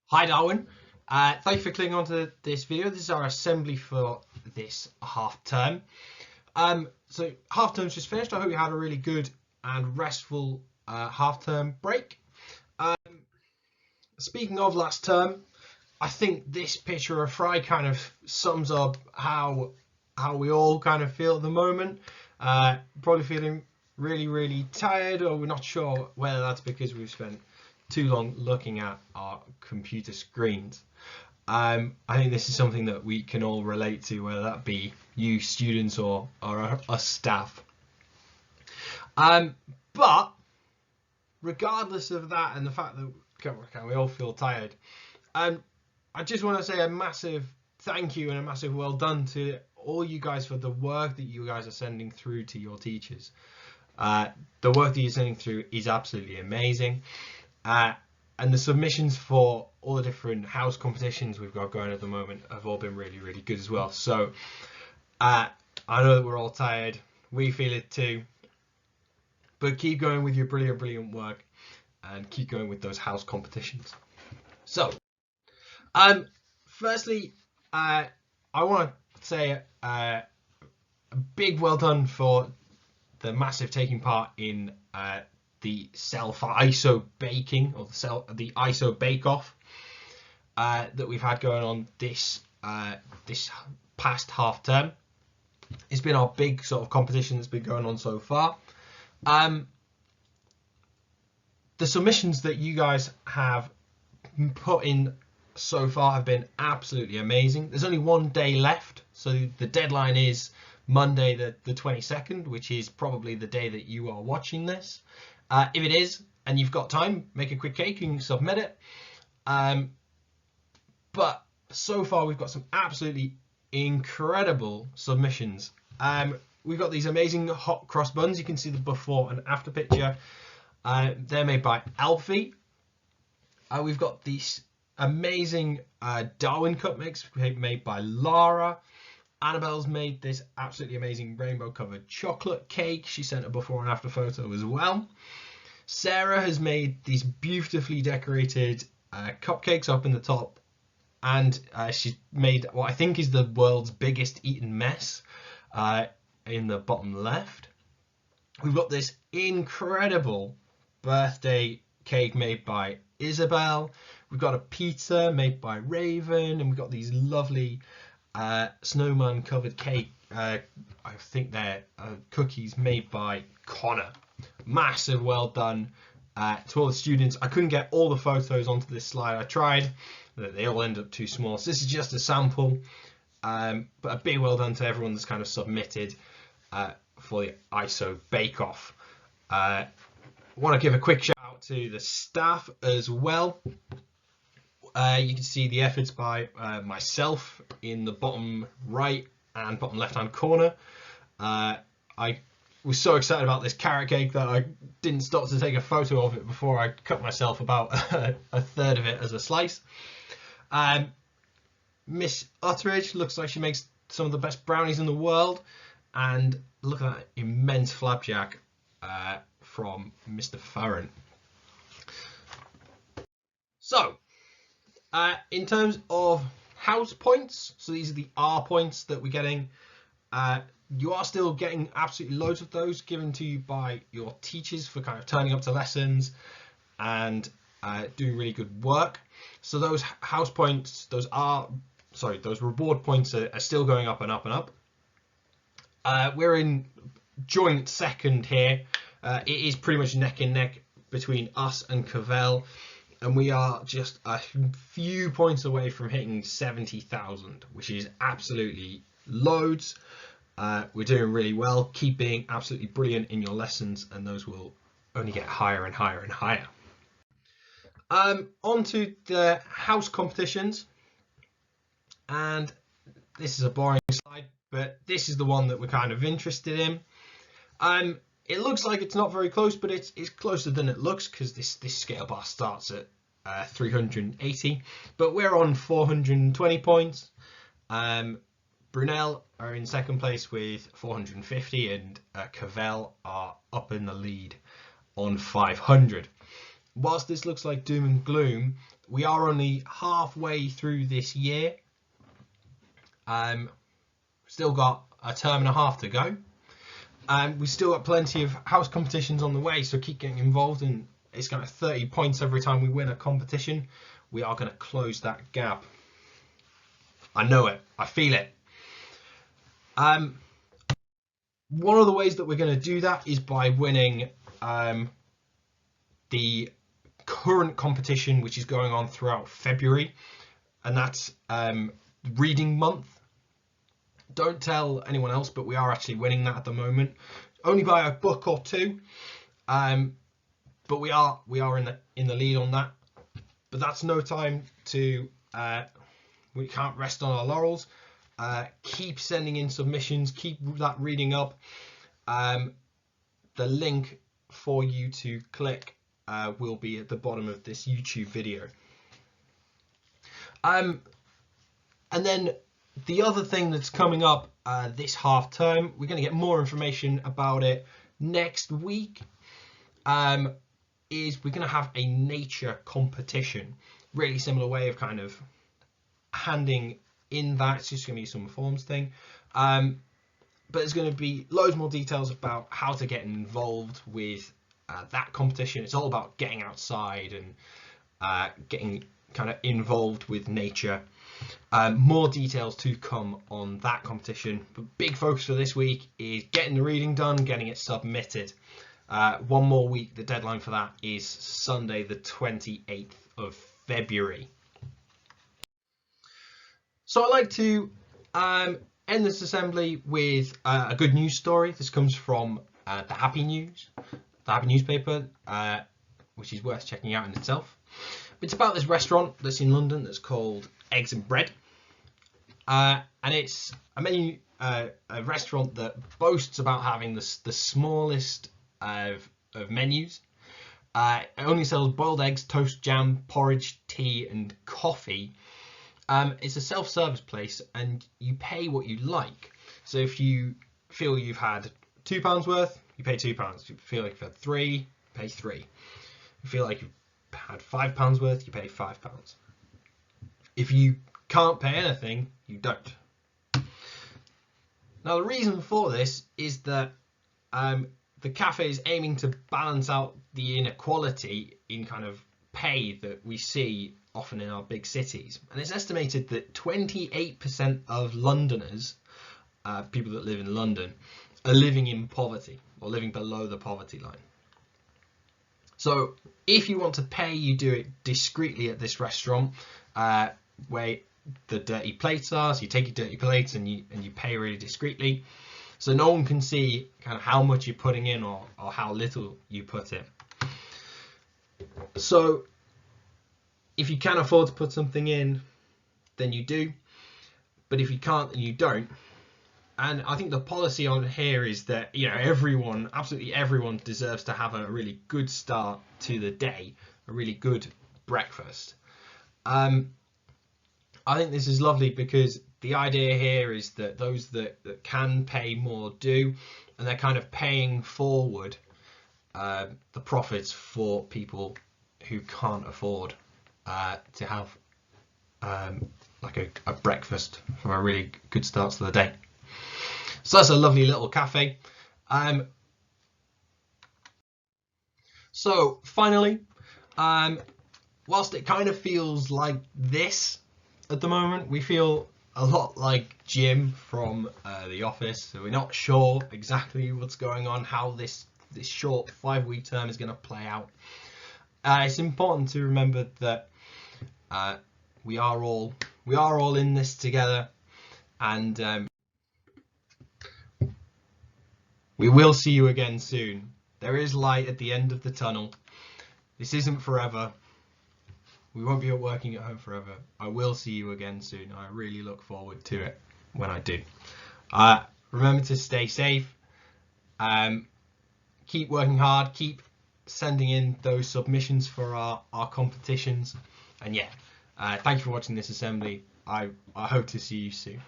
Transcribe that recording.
Hi Darwin, thank you for clicking onto this video. This is our assembly for this half term. So half term's just finished. I hope you had a really good and restful half term break. Speaking of last term, I think this picture of Fry kind of sums up how we all kind of feel at the moment. Probably feeling really tired, or we're not sure whether that's because we've spent too long looking at our computer screens. I think this is something that we can all relate to, whether that be you students or us staff. But regardless of that and the fact that we all feel tired, I just want to say a massive thank you and a massive well done to all you guys for the work that you guys are sending through to your teachers. The work that you're sending through is absolutely amazing. And the submissions for all the different house competitions we've got going at the moment have all been really good as well. So I know that we're all tired. We feel it too. But keep going with your brilliant work and keep going with those house competitions. So, firstly, I want to say a big well done for the massive taking part in the self-ISO baking, or the ISO bake-off that we've had going on this past half term. It's been our big sort of competition that's been going on so far. The submissions that you guys have put in so far have been absolutely amazing. There's only one day left, so the deadline is Monday the 22nd, which is probably the day that you are watching this. If it is, and you've got time, make a quick cake and submit it. But so far we've got some absolutely incredible submissions. We've got these amazing hot cross buns. You can see the before and after picture. They're made by Alfie. We've got these amazing Darwin cup mix made by Lara. Annabelle's made this absolutely amazing rainbow covered chocolate cake. She sent a before and after photo as well. Sarah has made these beautifully decorated cupcakes up in the top, and she's made what I think is the world's biggest eaten mess in the bottom left. We've got this incredible birthday cake made by Isabel. We've got a pizza made by Raven, and we've got these lovely snowman covered cake. I think they're cookies made by Connor. Massive well done to all the students. I couldn't get all the photos onto this slide. I tried, but they all end up too small. So this is just a sample, but a big well done to everyone that's kind of submitted for the ISO Bake Off. I want to give a quick shout out to the staff as well. You can see the efforts by myself in the bottom right and bottom left hand corner. I was so excited about this carrot cake that I didn't stop to take a photo of it before I cut myself about a third of it as a slice. Miss Utteridge looks like she makes some of the best brownies in the world, and look at that immense flapjack from Mr. Farron. So, in terms of house points, so these are the R points that we're getting. You are still getting absolutely loads of those given to you by your teachers for kind of turning up to lessons and doing really good work. So those house points, those reward points are still going up and up and up. We're in joint second here. It is pretty much neck and neck between us and Cavell, and we are just a few points away from hitting 70,000, which is absolutely loads. We're doing really well. Keep being absolutely brilliant in your lessons, and those will only get higher and higher and higher. On to the house competitions, and this is a boring slide, but this is the one that we're kind of interested in. It looks like it's not very close, but it's closer than it looks, because this scale bar starts at 380, but we're on 420 points. Brunel are in second place with 450, and Cavell are up in the lead on 500. whilst this looks like doom and gloom, we are only halfway through this year. Still got a term and a half to go. We've still got plenty of house competitions on the way, so keep getting involved, and it's kind of 30 points every time we win a competition. We are going to close that gap. I know it. I feel it. One of the ways that we're going to do that is by winning the current competition, which is going on throughout February, and that's reading month. Don't tell anyone else, but we are actually winning that at the moment, only by a book or two, but we are in the lead on that. But that's no time to we can't rest on our laurels. Keep sending in submissions, keep that reading up. The link for you to click will be at the bottom of this YouTube video. And then the other thing that's coming up this half term, we're going to get more information about it next week, is we're going to have a nature competition. Really similar way of kind of handing in that. It's just going to be some forms thing. But there's going to be loads more details about how to get involved with that competition. It's all about getting outside and getting kind of involved with nature. More details to come on that competition, but big focus for this week is getting the reading done, getting it submitted. One more week, the deadline for that is Sunday the 28th of February. So I'd like to end this assembly with a good news story. This comes from the Happy News, the Happy newspaper, which is worth checking out in itself. It's about this restaurant that's in London that's called Eggs and Bread, and it's a restaurant that boasts about having the smallest of menus. It only sells boiled eggs, toast, jam, porridge, tea and coffee. It's a self-service place and you pay what you like. So if you feel you've had £2 worth, you pay £2. If you feel like you've had 3, you pay 3. If you feel like you've had £5 worth, you pay £5. If you can't pay anything, you don't. Now the reason for this is that the cafe is aiming to balance out the inequality in kind of pay that we see often in our big cities. And it's estimated that 28% of Londoners, people that live in London, are living in poverty or living below the poverty line. So if you want to pay, you do it discreetly at this restaurant, where the dirty plates are. So you take your dirty plates and you pay really discreetly, so no one can see kind of how much you're putting in or how little you put in. So if you can afford to put something in, then you do, but if you can't, then you don't. And I think the policy on here is that, you know, everyone, absolutely everyone, deserves to have a really good start to the day, a really good breakfast. I think this is lovely because the idea here is that those that can pay more do, and they're kind of paying forward the profits for people who can't afford to have like a breakfast from a really good start to the day. So that's a lovely little cafe. So finally, whilst it kind of feels like this at the moment, we feel a lot like Jim from The Office. So we're not sure exactly what's going on, how this short 5-week term is going to play out. It's important to remember that we are all in this together, and we will see you again soon. There is light at the end of the tunnel. This isn't forever. We won't be working at home forever. I will see you again soon. I really look forward to it when I do. Remember to stay safe. Keep working hard. Keep sending in those submissions for our competitions. And yeah, thank you for watching this assembly. I hope to see you soon.